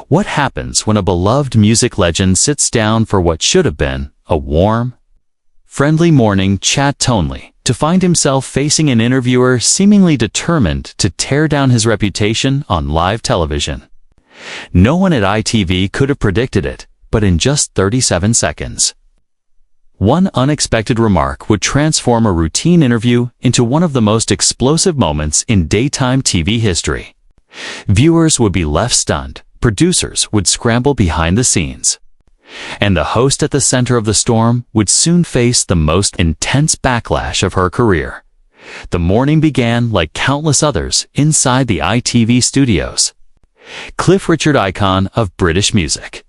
What happens when a beloved music legend sits down for what should have been a warm, friendly morning chat only to find himself facing an interviewer seemingly determined to tear down his reputation on live television? No one at ITV could have predicted it, but in just 37 seconds. One unexpected remark would transform a routine interview into one of the most explosive moments in daytime TV history. Viewers would be left stunned, producers would scramble behind the scenes, and the host at the center of the storm would soon face the most intense backlash of her career. The morning began like countless others inside the ITV studios. Cliff Richard, icon of British music,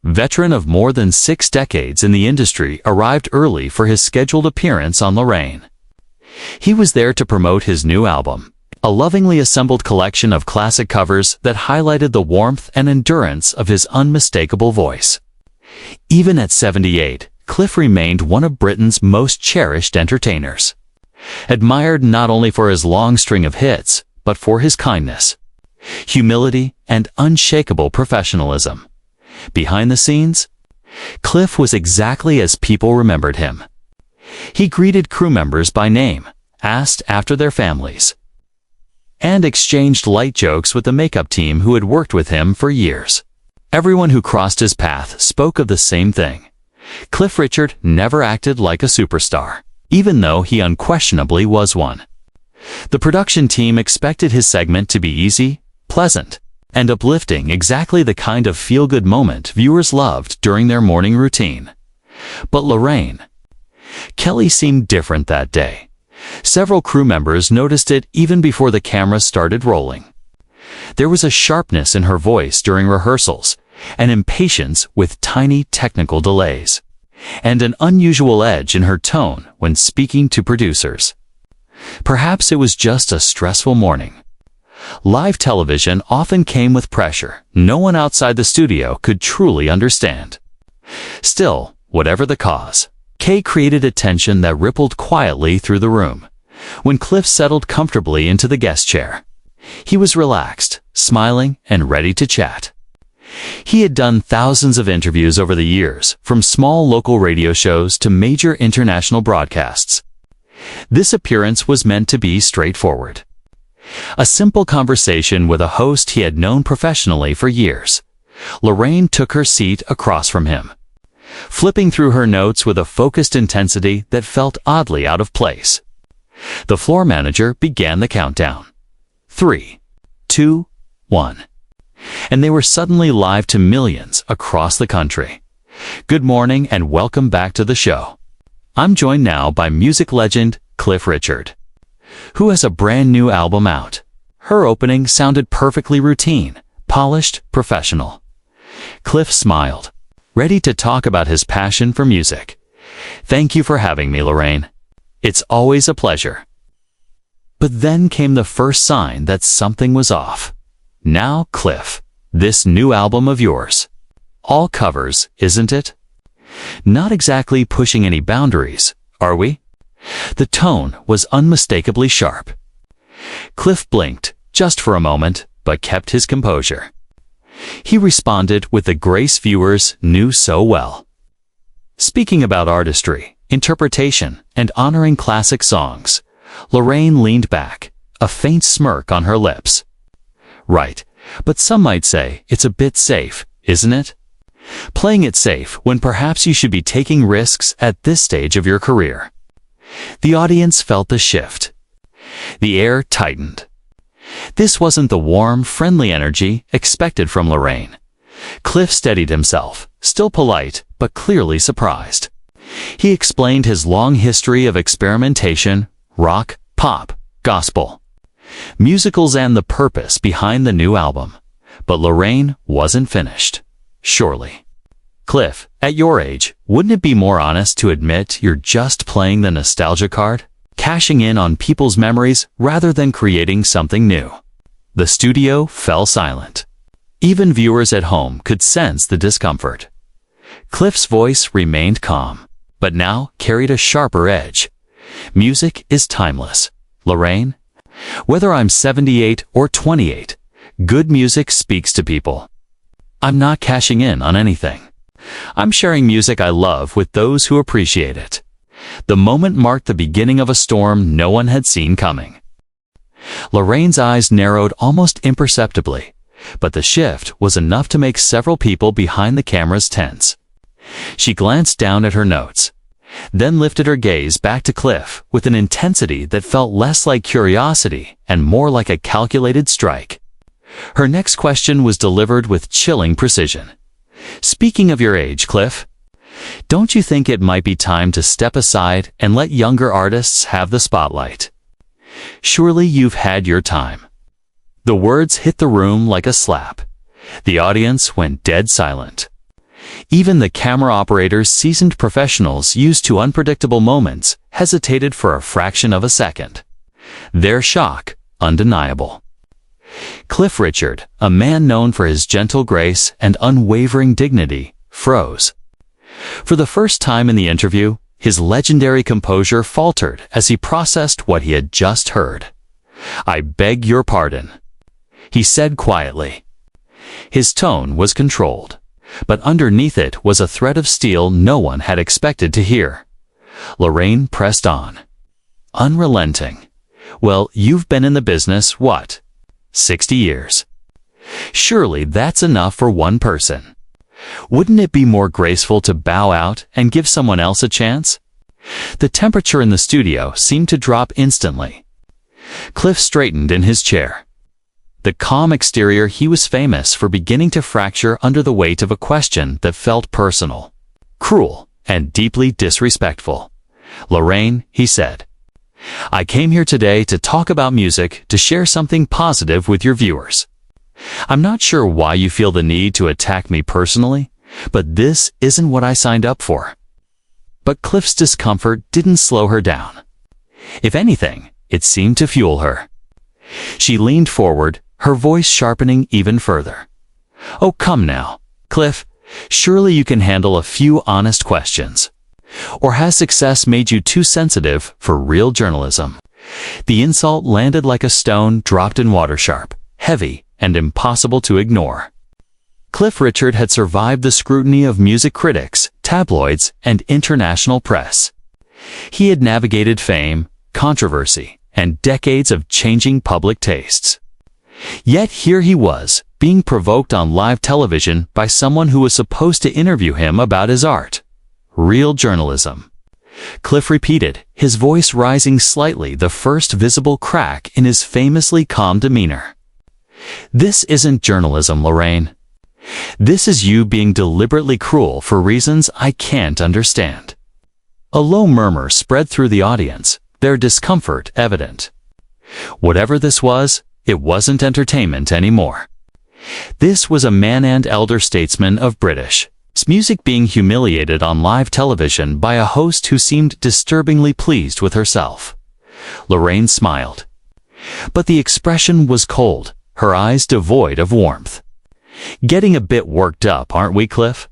veteran of more than 6 decades in the industry, arrived early for his scheduled appearance on Lorraine. He was there to promote his new album, a lovingly assembled collection of classic covers that highlighted the warmth and endurance of his unmistakable voice. Even at 78, Cliff remained one of Britain's most cherished entertainers, admired not only for his long string of hits, but for his kindness, humility, and unshakable professionalism. Behind the scenes, Cliff was exactly as people remembered him. He greeted crew members by name, asked after their families, and exchanged light jokes with the makeup team who had worked with him for years. Everyone who crossed his path spoke of the same thing. Cliff Richard never acted like a superstar, even though he unquestionably was one. The production team expected his segment to be easy, pleasant, and uplifting, exactly the kind of feel-good moment viewers loved during their morning routine. But Lorraine, Kelly, seemed different that day. Several crew members noticed it even before the camera started rolling. There was a sharpness in her voice during rehearsals, an impatience with tiny technical delays, and an unusual edge in her tone when speaking to producers. Perhaps it was just a stressful morning. Live television often came with pressure no one outside the studio could truly understand. Still, whatever the cause, Kay created a tension that rippled quietly through the room. When Cliff settled comfortably into the guest chair, he was relaxed, smiling, and ready to chat. He had done thousands of interviews over the years, from small local radio shows to major international broadcasts. This appearance was meant to be straightforward. A simple conversation with a host he had known professionally for years. Lorraine took her seat across from him, flipping through her notes with a focused intensity that felt oddly out of place. The floor manager began the countdown. 3, 2, 1. And they were suddenly live to millions across the country. Good morning and welcome back to the show. I'm joined now by music legend Cliff Richard, who has a brand new album out. Her opening sounded perfectly routine, polished, professional. Cliff smiled, ready to talk about his passion for music. Thank you for having me, Lorraine. It's always a pleasure. But then came the first sign that something was off. Now, Cliff, this new album of yours, all covers, isn't it? Not exactly pushing any boundaries, are we? The tone was unmistakably sharp. Cliff blinked, just for a moment, but kept his composure. He responded with the grace viewers knew so well. Speaking about artistry, interpretation, and honoring classic songs, Lorraine leaned back, a faint smirk on her lips. Right, but some might say it's a bit safe, isn't it? Playing it safe when perhaps you should be taking risks at this stage of your career. The audience felt the shift. The air tightened. This wasn't the warm, friendly energy expected from Lorraine. Cliff steadied himself, still polite, but clearly surprised. He explained his long history of experimentation, rock, pop, gospel, musicals, and the purpose behind the new album. But Lorraine wasn't finished. Surely. Cliff, at your age, wouldn't it be more honest to admit you're just playing the nostalgia card, cashing in on people's memories rather than creating something new? The studio fell silent. Even viewers at home could sense the discomfort. Cliff's voice remained calm, but now carried a sharper edge. Music is timeless, Lorraine. Whether I'm 78 or 28, good music speaks to people. I'm not cashing in on anything. I'm sharing music I love with those who appreciate it. The moment marked the beginning of a storm no one had seen coming. Lorraine's eyes narrowed almost imperceptibly, but the shift was enough to make several people behind the cameras tense. She glanced down at her notes, then lifted her gaze back to Cliff with an intensity that felt less like curiosity and more like a calculated strike. Her next question was delivered with chilling precision. "Speaking of your age, Cliff, don't you think it might be time to step aside and let younger artists have the spotlight? Surely you've had your time." The words hit the room like a slap. The audience went dead silent. Even the camera operators, seasoned professionals used to unpredictable moments, hesitated for a fraction of a second. Their shock undeniable. Cliff Richard, a man known for his gentle grace and unwavering dignity, froze. For the first time in the interview, his legendary composure faltered as he processed what he had just heard. "I beg your pardon," he said quietly. His tone was controlled, but underneath it was a thread of steel no one had expected to hear. Lorraine pressed on, unrelenting. "Well, you've been in the business, what? 60 years. Surely that's enough for one person. Wouldn't it be more graceful to bow out and give someone else a chance?" The temperature in the studio seemed to drop instantly. Cliff straightened in his chair. The calm exterior he was famous for beginning to fracture under the weight of a question that felt personal, cruel, and deeply disrespectful. "Lorraine," he said, "I came here today to talk about music, to share something positive with your viewers. I'm not sure why you feel the need to attack me personally, but this isn't what I signed up for." But Cliff's discomfort didn't slow her down. If anything, it seemed to fuel her. She leaned forward, her voice sharpening even further. "Oh, come now, Cliff, surely you can handle a few honest questions. Or has success made you too sensitive for real journalism?" The insult landed like a stone dropped in water, sharp, heavy, and impossible to ignore. Cliff Richard had survived the scrutiny of music critics, tabloids, and international press. He had navigated fame, controversy, and decades of changing public tastes. Yet here he was, being provoked on live television by someone who was supposed to interview him about his art. Real journalism. Cliff repeated, his voice rising slightly, the first visible crack in his famously calm demeanor. "This isn't journalism, Lorraine. This is you being deliberately cruel for reasons I can't understand." A low murmur spread through the audience, their discomfort evident. Whatever this was, it wasn't entertainment anymore. This was a man and elder statesman of British music being humiliated on live television by a host who seemed disturbingly pleased with herself. Lorraine smiled. But the expression was cold, her eyes devoid of warmth. "Getting a bit worked up, aren't we, Cliff?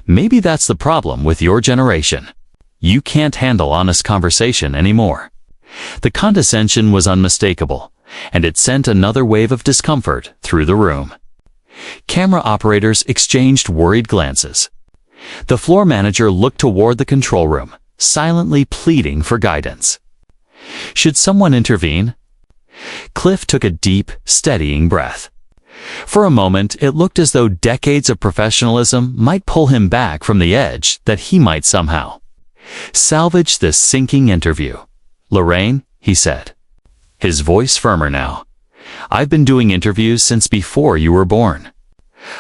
Maybe that's the problem with your generation. You can't handle honest conversation anymore." The condescension was unmistakable, and it sent another wave of discomfort through the room. Camera operators exchanged worried glances. The floor manager looked toward the control room, silently pleading for guidance. Should someone intervene? Cliff took a deep, steadying breath. For a moment, it looked as though decades of professionalism might pull him back from the edge, that he might somehow salvage this sinking interview. "Lorraine," he said, his voice firmer now, "I've been doing interviews since before you were born.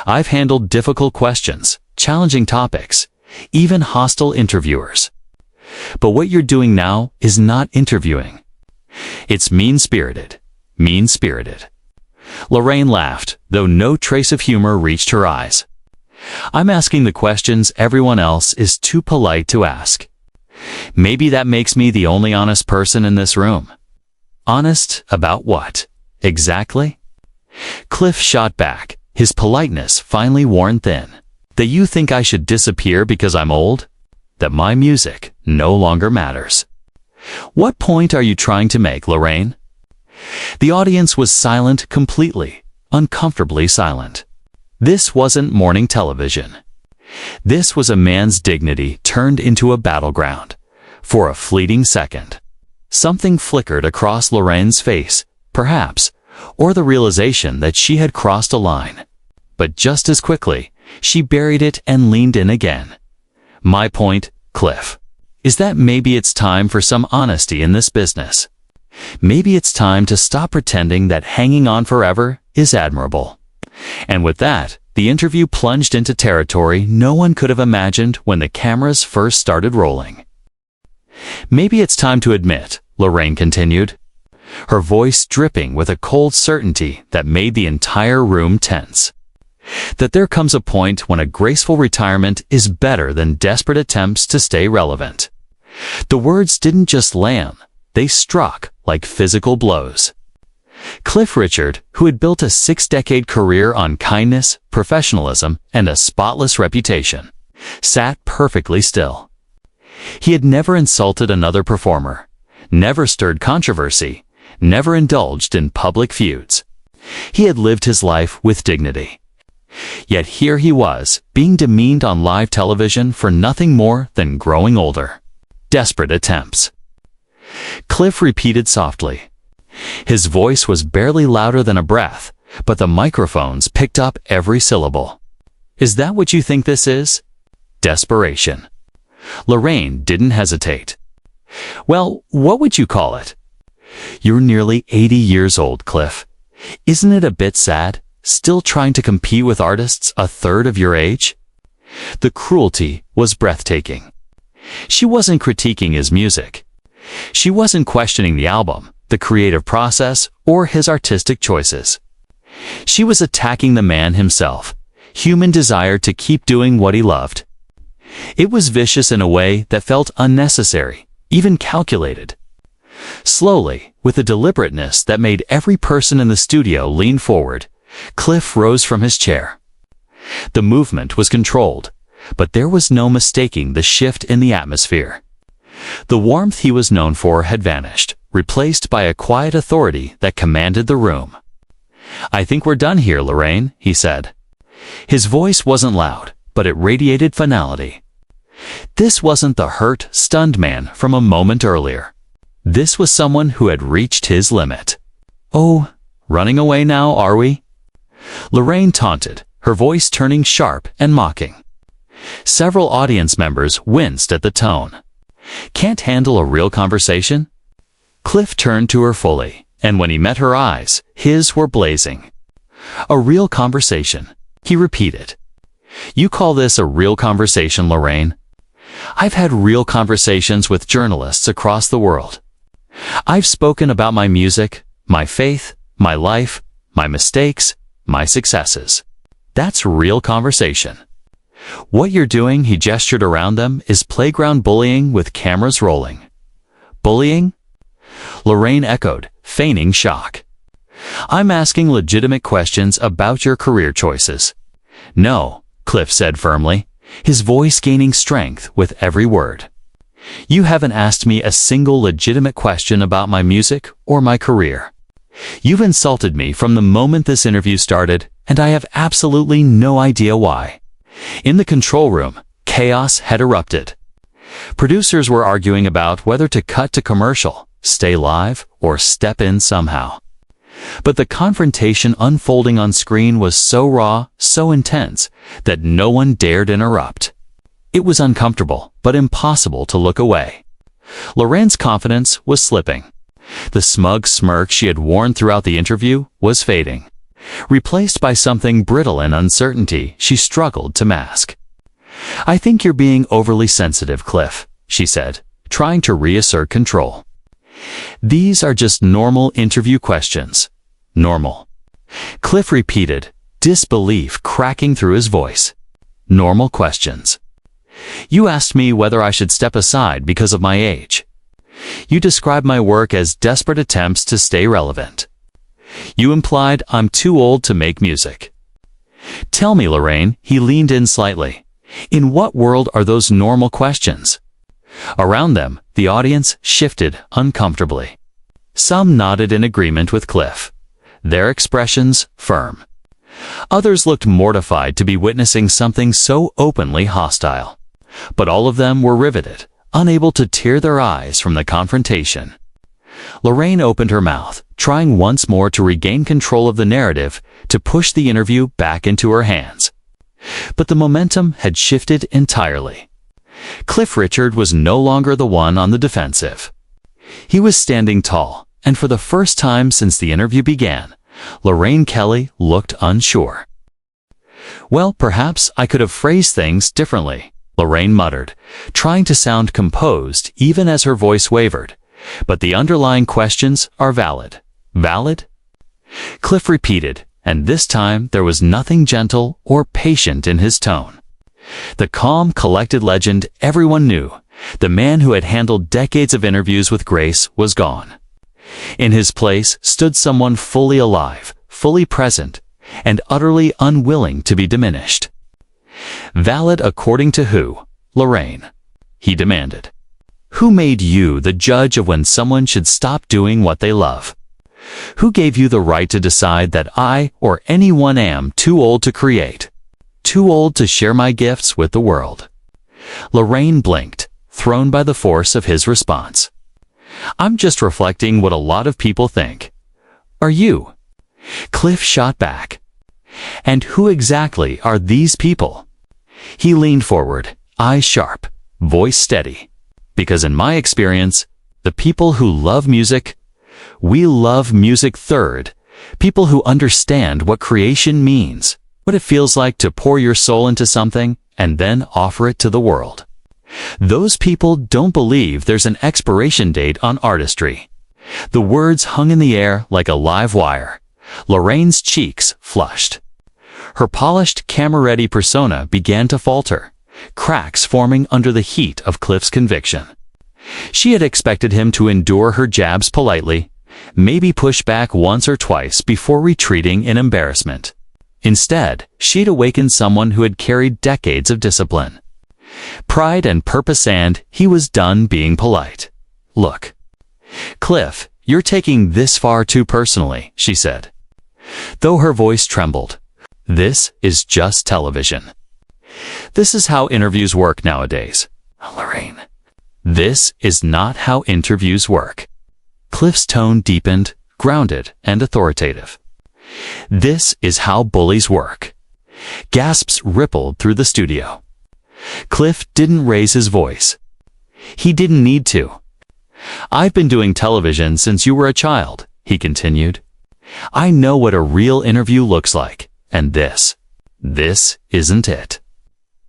I've handled difficult questions, challenging topics, even hostile interviewers. But what you're doing now is not interviewing. It's mean-spirited, mean-spirited." Lorraine laughed, though no trace of humor reached her eyes. "I'm asking the questions everyone else is too polite to ask. Maybe that makes me the only honest person in this room." "Honest about what, exactly?" Cliff shot back, his politeness finally worn thin. "That you think I should disappear because I'm old? That my music no longer matters? What point are you trying to make, Lorraine?" The audience was silent completely, uncomfortably silent. This wasn't morning television. This was a man's dignity turned into a battleground. For a fleeting second, something flickered across Lorraine's face, perhaps, or the realization that she had crossed a line. But just as quickly, she buried it and leaned in again. My point, Cliff, is that maybe it's time for some honesty in this business. Maybe it's time to stop pretending that hanging on forever is admirable. And with that, the interview plunged into territory no one could have imagined when the cameras first started rolling. Maybe it's time to admit, Lorraine continued, her voice dripping with a cold certainty that made the entire room tense, that there comes a point when a graceful retirement is better than desperate attempts to stay relevant. The words didn't just land, they struck like physical blows. Cliff Richard, who had built a 6-decade career on kindness, professionalism, and a spotless reputation, sat perfectly still. He had never insulted another performer, never stirred controversy, never indulged in public feuds. He had lived his life with dignity. Yet here he was, being demeaned on live television for nothing more than growing older. Desperate attempts. Cliff repeated softly. His voice was barely louder than a breath, but the microphones picked up every syllable. Is that what you think this is? Desperation. Lorraine didn't hesitate. Well, what would you call it? You're nearly 80 years old, Cliff. Isn't it a bit sad, still trying to compete with artists a third of your age? The cruelty was breathtaking. She wasn't critiquing his music. She wasn't questioning the album, the creative process, or his artistic choices. She was attacking the man himself, human desire to keep doing what he loved. It was vicious in a way that felt unnecessary, even calculated. Slowly, with a deliberateness that made every person in the studio lean forward, Cliff rose from his chair. The movement was controlled, but there was no mistaking the shift in the atmosphere. The warmth he was known for had vanished, replaced by a quiet authority that commanded the room. I think we're done here, Lorraine, he said. His voice wasn't loud, but it radiated finality. This wasn't the hurt, stunned man from a moment earlier. This was someone who had reached his limit. Oh, running away now, are we? Lorraine taunted, her voice turning sharp and mocking. Several audience members winced at the tone. Can't handle a real conversation? Cliff turned to her fully, and when he met her eyes, his were blazing. A real conversation, he repeated. You call this a real conversation, Lorraine? I've had real conversations with journalists across the world. I've spoken about my music, my faith, my life, my mistakes, my successes. That's real conversation. What you're doing, he gestured around them, is playground bullying with cameras rolling. Bullying? Lorraine echoed, feigning shock. I'm asking legitimate questions about your career choices. No, Cliff said firmly, his voice gaining strength with every word. You haven't asked me a single legitimate question about my music or my career. You've insulted me from the moment this interview started, and I have absolutely no idea why. In the control room, chaos had erupted. Producers were arguing about whether to cut to commercial, stay live, or step in somehow. But the confrontation unfolding on screen was so raw, so intense, that no one dared interrupt. It was uncomfortable, but impossible to look away. Lorraine's confidence was slipping. The smug smirk she had worn throughout the interview was fading, replaced by something brittle and uncertainty she struggled to mask. I think you're being overly sensitive, Cliff, she said, trying to reassert control. These are just normal interview questions. Normal. Cliff repeated, disbelief cracking through his voice. Normal questions. You asked me whether I should step aside because of my age. You described my work as desperate attempts to stay relevant. You implied I'm too old to make music. Tell me, Lorraine, he leaned in slightly. In what world are those normal questions? Around them, the audience shifted uncomfortably. Some nodded in agreement with Cliff, their expressions firm. Others looked mortified to be witnessing something so openly hostile. But all of them were riveted, unable to tear their eyes from the confrontation. Lorraine opened her mouth, trying once more to regain control of the narrative, to push the interview back into her hands. But the momentum had shifted entirely. Cliff Richard was no longer the one on the defensive. He was standing tall, and for the first time since the interview began, Lorraine Kelly looked unsure. "Well, perhaps I could have phrased things differently," Lorraine muttered, trying to sound composed even as her voice wavered. "But the underlying questions are valid." "Valid?" Cliff repeated, and this time there was nothing gentle or patient in his tone. The calm, collected legend everyone knew, the man who had handled decades of interviews with grace, was gone. In his place stood someone fully alive, fully present, and utterly unwilling to be diminished. "Valid according to who, Lorraine?" he demanded. "Who made you the judge of when someone should stop doing what they love? Who gave you the right to decide that I or anyone am too old to create, too old to share my gifts with the world?" Lorraine blinked, thrown by the force of his response. "I'm just reflecting what a lot of people think." "Are you?" Cliff shot back. "And who exactly are these people?" He leaned forward, eyes sharp, voice steady. "Because in my experience, the people who love music, we love music third, people who understand what creation means, what it feels like to pour your soul into something and then offer it to the world. Those people don't believe there's an expiration date on artistry." The words hung in the air like a live wire. Lorraine's cheeks flushed. Her polished, camera-ready persona began to falter, cracks forming under the heat of Cliff's conviction. She had expected him to endure her jabs politely, maybe push back once or twice before retreating in embarrassment. Instead, she'd awakened someone who had carried decades of discipline, pride and purpose, and he was done being polite. "Look, Cliff, you're taking this far too personally," she said. Though her voice trembled, "This is just television. This is how interviews work nowadays, Lorraine. This is not how interviews work." Cliff's tone deepened, grounded and authoritative. "This is how bullies work." Gasps rippled through the studio. Cliff didn't raise his voice. He didn't need to. "I've been doing television since you were a child," he continued. "I know what a real interview looks like, and this isn't it."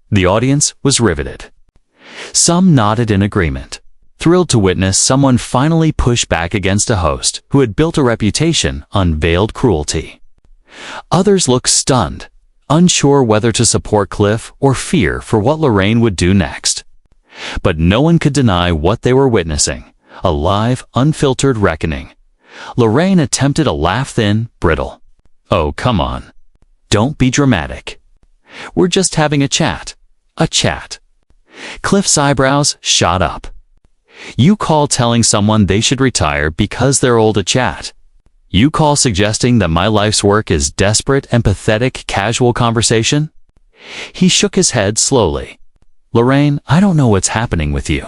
The audience was riveted. Some nodded in agreement, thrilled to witness someone finally push back against a host who had built a reputation on veiled cruelty. Others looked stunned, unsure whether to support Cliff or fear for what Lorraine would do next. But no one could deny what they were witnessing, a live, unfiltered reckoning. Lorraine attempted a laugh, thin, brittle. "Oh, come on. Don't be dramatic. We're just having a chat. A chat." Cliff's eyebrows shot up. "You call telling someone they should retire because they're old a chat? You call suggesting that my life's work is desperate and pathetic casual conversation?" He shook his head slowly. "Lorraine, I don't know what's happening with you.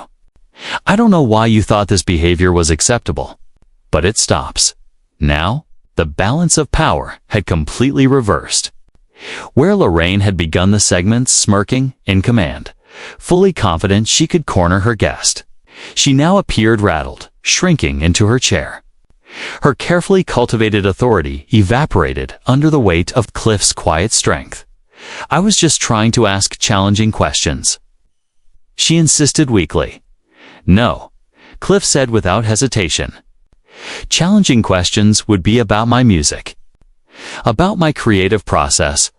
I don't know why you thought this behavior was acceptable. But it stops. Now, the balance of power had completely reversed. Where Lorraine had begun the segments smirking, in command, fully confident she could corner her guest, she now appeared rattled, shrinking into her chair. Her carefully cultivated authority evaporated under the weight of Cliff's quiet strength. "I was just trying to ask challenging questions," she insisted weakly. "No," Cliff said without hesitation. "Challenging questions would be about my music, about my creative process,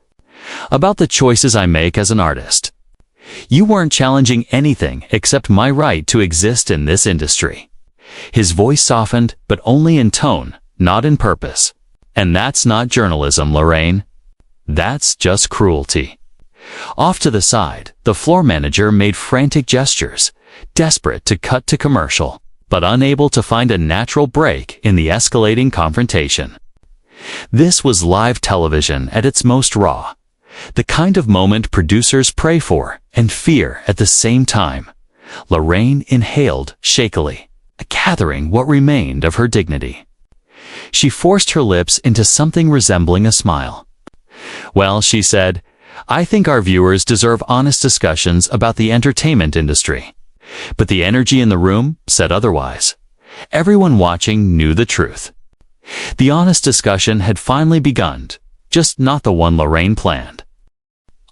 about the choices I make as an artist. You weren't challenging anything except my right to exist in this industry." His voice softened, but only in tone, not in purpose. "And that's not journalism, Lorraine. That's just cruelty." Off to the side, the floor manager made frantic gestures, desperate to cut to commercial, but unable to find a natural break in the escalating confrontation. This was live television at its most raw, the kind of moment producers pray for and fear at the same time. Lorraine inhaled shakily, gathering what remained of her dignity. She forced her lips into something resembling a smile. "Well," she said, "I think our viewers deserve honest discussions about the entertainment industry." But the energy in the room said otherwise. Everyone watching knew the truth. The honest discussion had finally begun, just not the one Lorraine planned.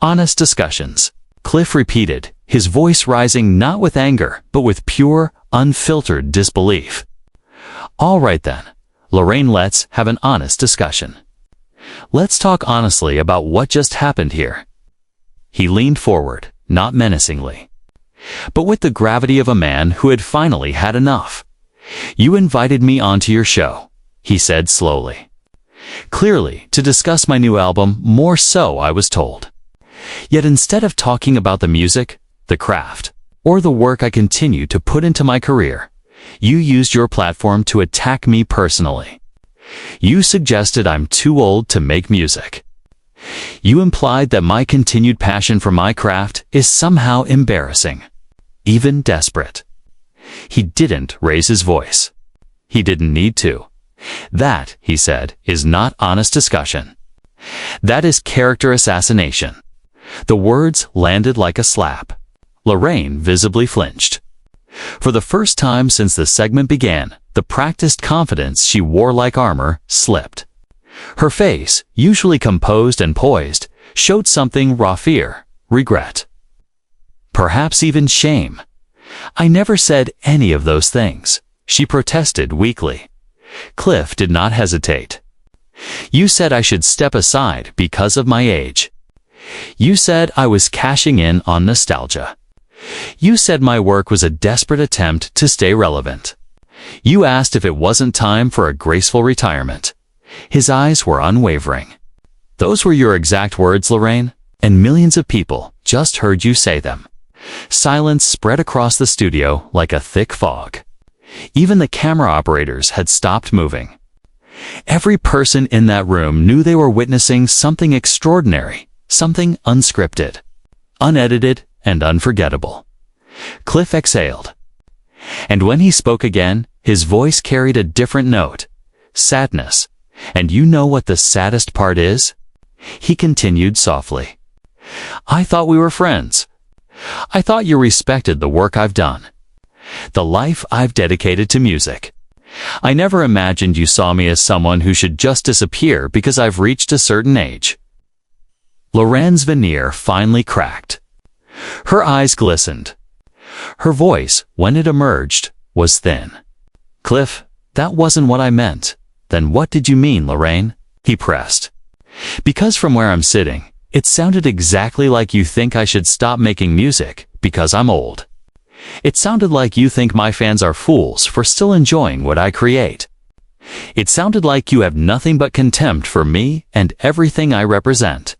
"Honest discussions," Cliff repeated, his voice rising not with anger, but with pure, unfiltered disbelief. "All right then, Lorraine, let's have an honest discussion. Let's talk honestly about what just happened here." He leaned forward, not menacingly, but with the gravity of a man who had finally had enough. "You invited me onto your show," he said slowly. "Clearly, to discuss my new album, more so, I was told. Yet instead of talking about the music, the craft, or the work I continue to put into my career, you used your platform to attack me personally. You suggested I'm too old to make music. You implied that my continued passion for my craft is somehow embarrassing, even desperate." He didn't raise his voice. He didn't need to. "That," he said, "is not honest discussion. That is character assassination." The words landed like a slap. Lorraine visibly flinched. For the first time since the segment began, the practiced confidence she wore like armor slipped. Her face, usually composed and poised, showed something raw: fear, regret, perhaps even shame. "I never said any of those things," she protested weakly. Cliff did not hesitate. "You said I should step aside because of my age. You said I was cashing in on nostalgia. You said my work was a desperate attempt to stay relevant. You asked if it wasn't time for a graceful retirement." His eyes were unwavering. "Those were your exact words, Lorraine, and millions of people just heard you say them." Silence spread across the studio like a thick fog. Even the camera operators had stopped moving. Every person in that room knew they were witnessing something extraordinary, something unscripted, unedited, and unforgettable. Cliff exhaled. And when he spoke again, his voice carried a different note: sadness. "And you know what the saddest part is?" He continued softly. "I thought we were friends. I thought you respected the work I've done, the life I've dedicated to music. I never imagined you saw me as someone who should just disappear because I've reached a certain age." Lorraine's veneer finally cracked. Her eyes glistened. Her voice, when it emerged, was thin. "Cliff, that wasn't what I meant." "Then what did you mean, Lorraine?" he pressed. "Because from where I'm sitting, it sounded exactly like you think I should stop making music because I'm old. It sounded like you think my fans are fools for still enjoying what I create. It sounded like you have nothing but contempt for me and everything I represent."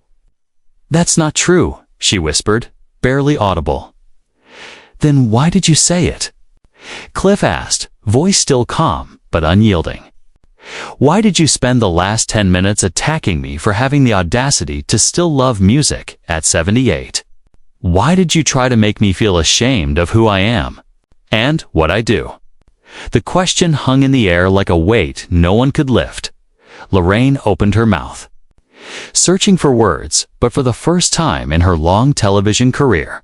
"That's not true," she whispered, barely audible. "Then why did you say it?" Cliff asked, voice still calm but unyielding. "Why did you spend the last 10 minutes attacking me for having the audacity to still love music at 78? Why did you try to make me feel ashamed of who I am and what I do?" The question hung in the air like a weight no one could lift. Lorraine opened her mouth, searching for words, but for the first time in her long television career,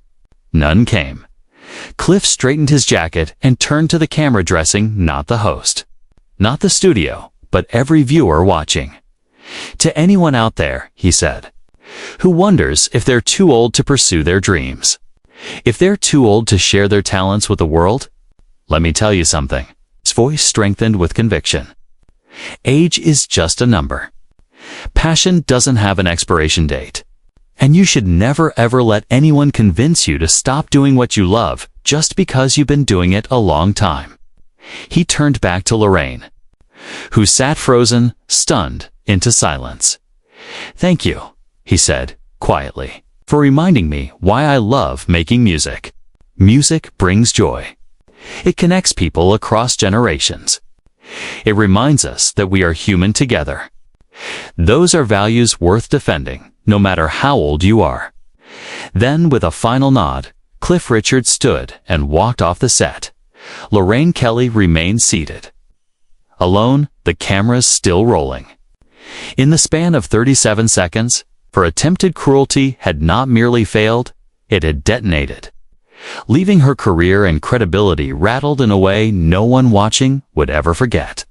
none came. Cliff straightened his jacket and turned to the camera, addressing not the host, not the studio, but every viewer watching. "To anyone out there," he said, "who wonders if they're too old to pursue their dreams, if they're too old to share their talents with the world, let me tell you something." His voice strengthened with conviction. "Age is just a number. Passion doesn't have an expiration date. And you should never ever let anyone convince you to stop doing what you love just because you've been doing it a long time." He turned back to Lorraine, who sat frozen, stunned, into silence. "Thank you," he said, quietly, "for reminding me why I love making music. Music brings joy. It connects people across generations. It reminds us that we are human together. Those are values worth defending, no matter how old you are. Then, with a final nod, Cliff Richard stood and walked off the set. Lorraine Kelly remained seated. Alone, the cameras still rolling. In the span of 37 seconds, her attempted cruelty had not merely failed, it had detonated, leaving her career and credibility rattled in a way no one watching would ever forget.